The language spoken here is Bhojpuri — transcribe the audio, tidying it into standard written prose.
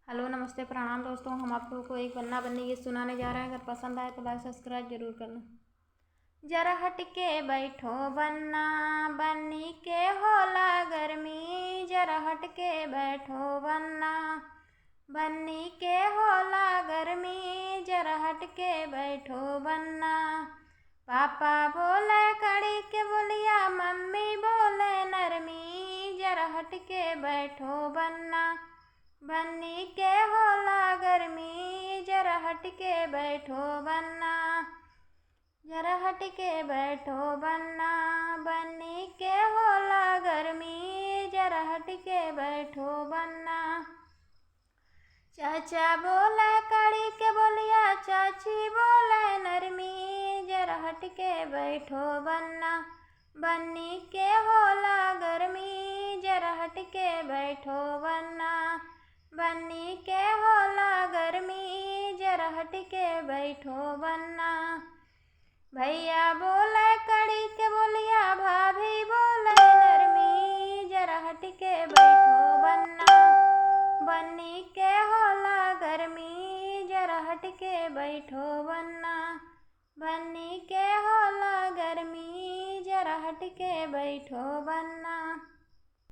हेलो नमस्ते प्रणाम दोस्तों। हम आप लोगों को एक बन्ना बन्नी गीत सुनाने जा रहे हैं। अगर पसंद आए तो लाइक सब्सक्राइब जरूर करना। जरा हट के बैठो बन्ना, बन्नी के होला गर्मी। जरा हट के बैठो बन्ना, बन्नी के होला गर्मी। जरा हट के बैठो बन्ना। पापा बोले कड़ी के बोलिया, मम्मी बोले नरमी। जरा हट के बैठो बन्ना, बन्नी के होला गर्मी। जरा हट के बैठो बन्ना, जरा हट के बैठो बन्ना। बन्नी के होला गर्मी। जरा हट के बैठो बन्ना। चाचा बोले कड़ी के बोलिया, चाची बोले नरमी। जरा हट के बैठो बन्ना, बन्नी के होला गर्मी। जरा हट के बैठो बन्ना, बन्नी के होला गर्मी। जरा हट के बैठो बन्ना। भैया बोले कड़ी के बोलिया, भाभी बोले नरमी। जरा हट के बैठो बन्ना, बन्नी के होला गर्मी। जरा हट के बैठो बन्ना, बन्नी के होला गर्मी। जरा हट के बैठो बन्ना।